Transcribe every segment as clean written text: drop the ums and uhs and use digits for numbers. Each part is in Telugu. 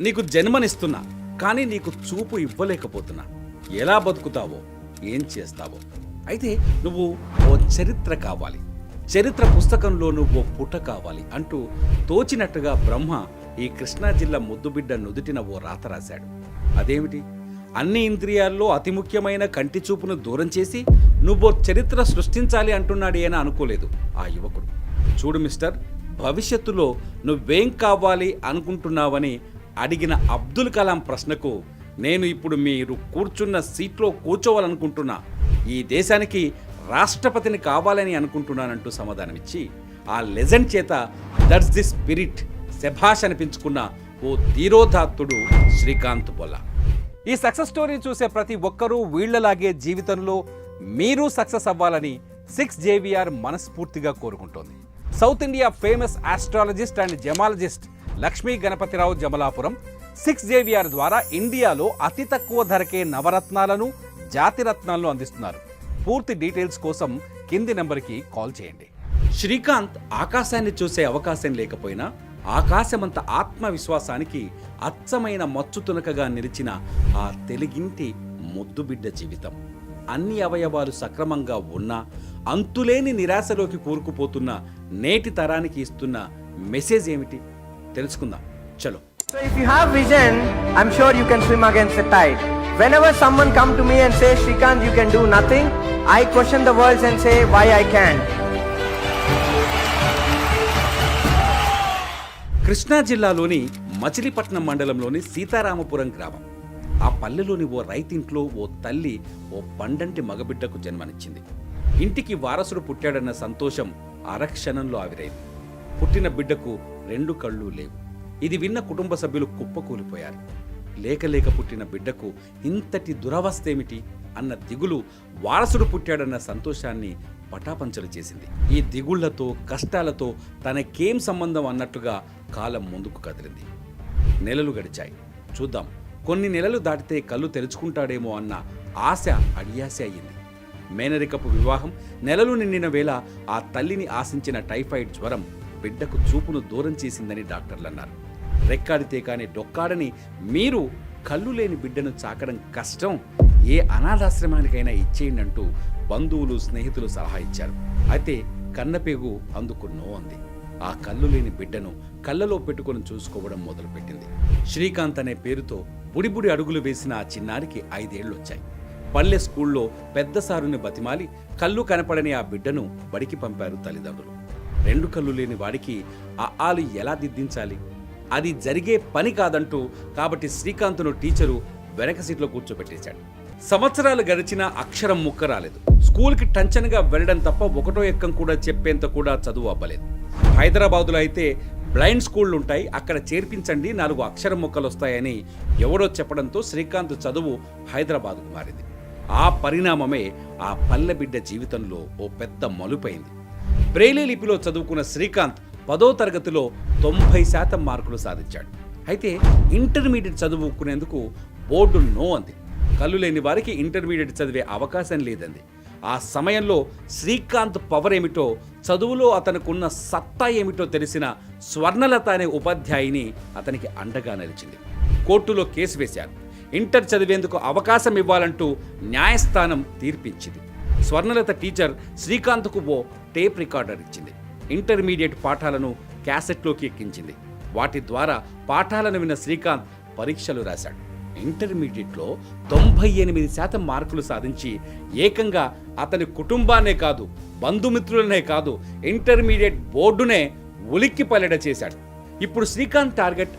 నీకు జన్మనిస్తున్నా, కానీ నీకు చూపు ఇవ్వలేకపోతున్నా. ఎలా బతుకుతావో, ఏం చేస్తావో. అయితే నువ్వు ఓ చరిత్ర కావాలి, చరిత్ర పుస్తకంలో నువ్వు పుట కావాలి అంటూ తోచినట్టుగా బ్రహ్మ ఈ కృష్ణా జిల్లా ముద్దుబిడ్డ నుదుటిన ఓ రాత రాశాడు. అదేమిటి? అన్ని ఇంద్రియాల్లో అతి ముఖ్యమైన కంటి చూపును దూరం చేసి నువ్వో చరిత్ర సృష్టించాలి అంటున్నాడు ఏనా అనుకోలేదు ఆ యువకుడు. చూడు మిస్టర్, భవిష్యత్తులో నువ్వేం కావాలి అనుకుంటున్నావని అడిగిన అబ్దుల్ కలాం ప్రశ్నకు నేను ఇప్పుడు మీరు కూర్చున్న సీట్లో కూర్చోవాలనుకుంటున్నా, ఈ దేశానికి రాష్ట్రపతిని కావాలని అనుకుంటున్నానంటూ సమాధానమిచ్చి ఆ లెజెండ్ చేత దట్స్ ది స్పిరిట్ శభాష్ అనిపించుకున్న ఓ ధీరోదాత్తుడు శ్రీకాంత్ బొల్ల. ఈ సక్సెస్ స్టోరీ చూసే ప్రతి ఒక్కరూ వీళ్లలాగే జీవితంలో మీరు సక్సెస్ అవ్వాలని 6JVR మనస్ఫూర్తిగా కోరుకుంటోంది. South India famous astrologist and gemologist Lakshmi Ganapathirao Jamalapuram 6JVR ద్వారా ఇండియాలో అతి తక్కువ ధరకే నవరత్నాలను, జాతిరత్నాలను అందిస్తున్నారు. పూర్తి డీటెయిల్స్ కోసం కింది నెంబర్కి కాల్ చేయండి. శ్రీకాంత్ ఆకాశాన్ని చూసే అవకాశం లేకపోయినా ఆకాశమంత ఆత్మవిశ్వాసానికి అచ్చమైన మచ్చుతునకగా నిలిచిన ఆ తెలుగింటి ముద్దుబిడ్డ జీవితం. అన్ని అవయవాలు సక్రమంగా ఉన్నా అంతులేని నిరాశలోకి కూరుకుపోతున్న నేటి తరానికి ఇస్తున్న మెసేజ్ ఏమిటి తెలుసుకుందాం. చలో. So if you have vision, I'm sure you can swim against the tide. Whenever someone come to me and say, Shrikant, you can do nothing, I question the words and say, why I can. Krishna జిల్లాలోని మచిలీపట్నం మండలంలోని సీతారామపురం గ్రామం. ఆ పల్లెలోని ఓ రైతింట్లో ఓ తల్లి ఓ పండంటి మగబిడ్డకు జన్మనిచ్చింది. ఇంటికి వారసుడు పుట్టాడన్న సంతోషం అరక్షణంలో ఆవిరైంది. పుట్టిన బిడ్డకు 2 కళ్ళు లేవు. ఇది విన్న కుటుంబ సభ్యులు కుప్పకూలిపోయారు. లేక పుట్టిన బిడ్డకు ఇంతటి దురవస్థేమిటి అన్న దిగులు వారసుడు పుట్టాడన్న సంతోషాన్ని పటాపంచలు చేసింది. ఈ దిగుళ్లతో కష్టాలతో తనకేం సంబంధం అన్నట్టుగా కాలం ముందుకు కదిలింది. నెలలు గడిచాయి. చూద్దాం, కొన్ని నెలలు దాటితే కళ్ళు తెరుచుకుంటాడేమో అన్న ఆశ అడియాశ అయ్యింది. మేనరికపు వివాహం నెలలు నిండిన వేళ ఆ తల్లిని ఆశించిన టైఫాయిడ్ జ్వరం బిడ్డకు చూపును దూరం చేసిందని డాక్టర్లు అన్నారు. రెక్కాడితే కానీ డొక్కాడని మీరు కళ్ళు లేని బిడ్డను చాకడం కష్టం, ఏ అనాథాశ్రమానికైనా ఇచ్చేయండి అంటూ బంధువులు, స్నేహితులు సలహా ఇచ్చారు. అయితే కన్నపేగు అందుకు నో అంది. ఆ కళ్ళు లేని బిడ్డను కళ్ళలో పెట్టుకుని చూసుకోవడం మొదలుపెట్టింది. శ్రీకాంత్ అనే పేరుతో బుడిబుడి అడుగులు వేసిన ఆ చిన్నారికి 5 ఏళ్లు వచ్చాయి. పల్లె స్కూల్లో పెద్ద సారుని బతిమాలి కళ్ళు కనపడని ఆ బిడ్డను బడికి పంపారు తల్లిదండ్రులు. 2 కళ్ళు లేని వాడికి ఆలు ఎలా దిద్దించాలి? అది జరిగే పని కాదంటూ కాబట్టి శ్రీకాంత్ను టీచరు వెనక సీట్లో కూర్చోబెట్టేశాడు. సంవత్సరాలు గడిచినా అక్షరం ముక్క రాలేదు. స్కూల్కి టంచన్గా వెళ్ళడం తప్ప 1వ ఎక్కం కూడా చెప్పేంత కూడా చదువు అవ్వలేదు. హైదరాబాదులో అయితే బ్లైండ్ స్కూళ్ళు ఉంటాయి, అక్కడ చేర్పించండి 4 అక్షరం ముక్కలు వస్తాయని ఎవడో చెప్పడంతో శ్రీకాంత్ చదువు హైదరాబాదుకు మారింది. ఆ పరిణామమే ఆ పల్లె బిడ్డ జీవితంలో ఓ పెద్ద మలుపైంది. బ్రెయిలీ లిపిలో చదువుకున్న శ్రీకాంత్ 10వ తరగతిలో 90% మార్కులు సాధించాడు. అయితే ఇంటర్మీడియట్ చదువుకునేందుకు బోర్డు నో అంది. కళ్ళు లేని వారికి ఇంటర్మీడియట్ చదివే అవకాశం లేదంది. ఆ సమయంలో శ్రీకాంత్ పవర్ ఏమిటో, చదువులో అతనుకున్న సత్తా ఏమిటో తెలిసిన స్వర్ణలత అనే ఉపాధ్యాయుని అతనికి అండగా నిలిచింది. కోర్టులో కేసు వేశారు. ఇంటర్ చదివేందుకు అవకాశం ఇవ్వాలంటూ న్యాయస్థానం తీర్పిచ్చింది. స్వర్ణలత టీచర్ శ్రీకాంత్కు ఓ టేప్ రికార్డర్ ఇచ్చింది. ఇంటర్మీడియట్ పాఠాలను క్యాసెట్లోకి ఎక్కించింది. వాటి ద్వారా పాఠాలను విన్న శ్రీకాంత్ పరీక్షలు రాశాడు. ఇంటర్మీడియట్లో 98% మార్కులు సాధించి ఏకంగా అతని కుటుంబాన్నే కాదు, బంధుమిత్రులనే కాదు, ఇంటర్మీడియట్ బోర్డునే ఉలిక్కి పల్లెడ చేశాడు. ఇప్పుడు శ్రీకాంత్ టార్గెట్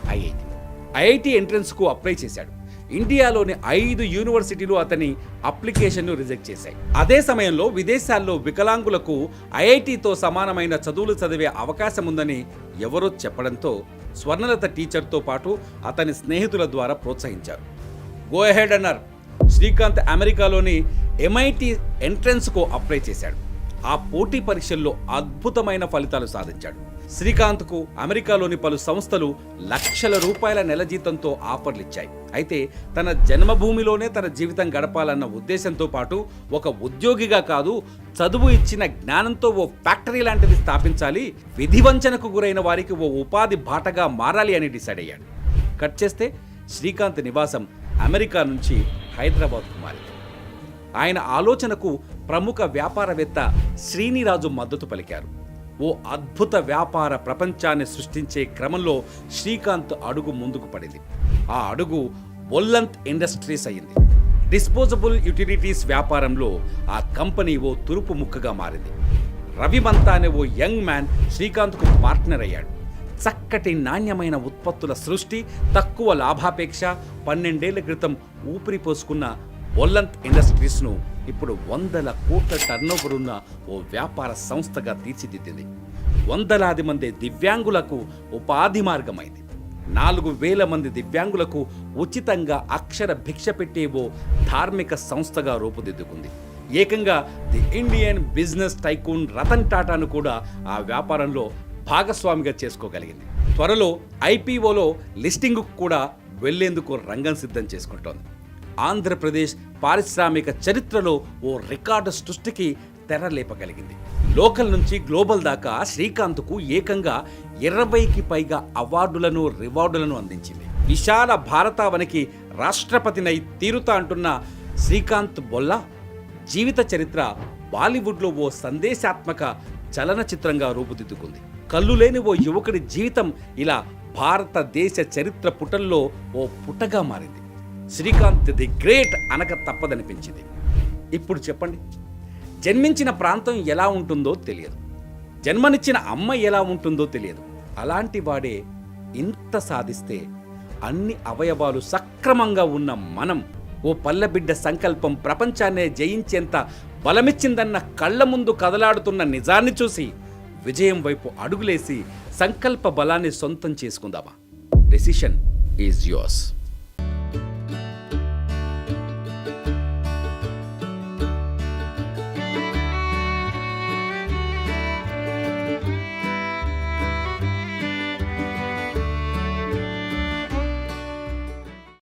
ఐఐటి ఎంట్రన్స్కు అప్లై చేశాడు. ఇండియాలోని 5 యూనివర్సిటీలు అతని అప్లికేషన్ను రిజెక్ట్ చేశాయి. అదే సమయంలో విదేశాల్లో వికలాంగులకు ఐఐటితో సమానమైన చదువులు చదివే అవకాశం ఉందని ఎవరో చెప్పడంతో స్వర్ణలత టీచర్తో పాటు అతని స్నేహితుల ద్వారా ప్రోత్సహించారు. గో అహెడ్ అన్నారు. శ్రీకాంత్ అమెరికాలోని MIT ఎంట్రన్స్కు అప్లై చేశాడు. ఆ పోటీ పరీక్షల్లో అద్భుతమైన ఫలితాలు సాధించాడు. శ్రీకాంత్కు అమెరికాలోని పలు సంస్థలు లక్షల రూపాయల నెల జీతంతో ఆఫర్లు ఇచ్చాయి. అయితే తన జన్మభూమిలోనే తన జీవితం గడపాలన్న ఉద్దేశంతో పాటు ఒక ఉద్యోగిగా కాదు, చదువు ఇచ్చిన జ్ఞానంతో ఓ ఫ్యాక్టరీ లాంటిది స్థాపించాలి, విధివంచనకు గురైన వారికి ఓ ఉపాధి బాటగా మారాలి అని డిసైడ్ అయ్యాడు. కట్ చేస్తే శ్రీకాంత్ నివాసం అమెరికా నుంచి హైదరాబాద్కు మారింది. ఆయన ఆలోచనకు ప్రముఖ వ్యాపారవేత్త శ్రీనిరాజు మద్దతు పలికారు. ఓ అద్భుత వ్యాపార ప్రపంచాన్ని సృష్టించే క్రమంలో శ్రీకాంత్ అడుగు ముందుకు పడింది. ఆ అడుగు వొల్లంత్ ఇండస్ట్రీస్ అయింది. డిస్పోజబుల్ యుటిలిటీస్ వ్యాపారంలో ఆ కంపెనీ ఓ తురుపు ముక్కగా మారింది. రవిమంతా అనే ఓ యంగ్ మ్యాన్ శ్రీకాంత్కు పార్ట్నర్ అయ్యాడు. చక్కటి నాణ్యమైన ఉత్పత్తుల సృష్టి, తక్కువ లాభాపేక్ష 12 ఏళ్ల క్రితం ఊపిరి పోసుకున్న వొల్లంత్ ఇండస్ట్రీస్ను ఇప్పుడు 100 కోట్ల టర్నోవర్ ఉన్న ఓ వ్యాపార సంస్థగా తీర్చిదిద్దింది. వందలాది మంది దివ్యాంగులకు ఉపాధి మార్గమైంది. 4,000 మంది దివ్యాంగులకు ఉచితంగా అక్షర భిక్ష పెట్టే ఓ ధార్మిక సంస్థగా రూపుదిద్దుకుంది. ఏకంగా the Indian business tycoon Ratan టాటాను కూడా ఆ వ్యాపారంలో భాగస్వామిగా చేసుకోగలిగింది. త్వరలో ఐపీఓలో లిస్టింగ్కు కూడా వెళ్లేందుకు రంగం సిద్ధం చేసుకుంటోంది. ఆంధ్రప్రదేశ్ పారిశ్రామిక చరిత్రలో ఓ రికార్డు సృష్టికి తెరలేపగలిగింది. లోకల్ నుంచి గ్లోబల్ దాకా శ్రీకాంత్కు ఏకంగా 20కి పైగా అవార్డులను, రివార్డులను అందించింది. విశాల భారతావనికి రాష్ట్రపతినై తీరుతా అంటున్న శ్రీకాంత్ బొల్లా జీవిత చరిత్ర బాలీవుడ్లో ఓ సందేశాత్మక చలనచిత్రంగా రూపుదిద్దుకుంది. కళ్ళు లేని ఓ యువకుడి జీవితం ఇలా భారతదేశ చరిత్ర పుటల్లో ఓ పుటగా మారింది. శ్రీకాంత్ ది గ్రేట్ అనక తప్పదనిపించింది. ఇప్పుడు చెప్పండి, జన్మించిన ప్రాంతం ఎలా ఉంటుందో తెలియదు, జన్మనిచ్చిన అమ్మ ఎలా ఉంటుందో తెలియదు. అలాంటి వాడే ఇంత సాధిస్తే అన్ని అవయవాలు సక్రమంగా ఉన్న మనం ఓ పల్లెబిడ్డ సంకల్పం ప్రపంచాన్నే జయించేంత బలమిచ్చిందన్న కళ్ళ ముందు కదలాడుతున్న నిజాన్ని చూసి విజయం వైపు అడుగులేసి సంకల్ప బలాన్ని సొంతం చేసుకుందామా? Decision is yours.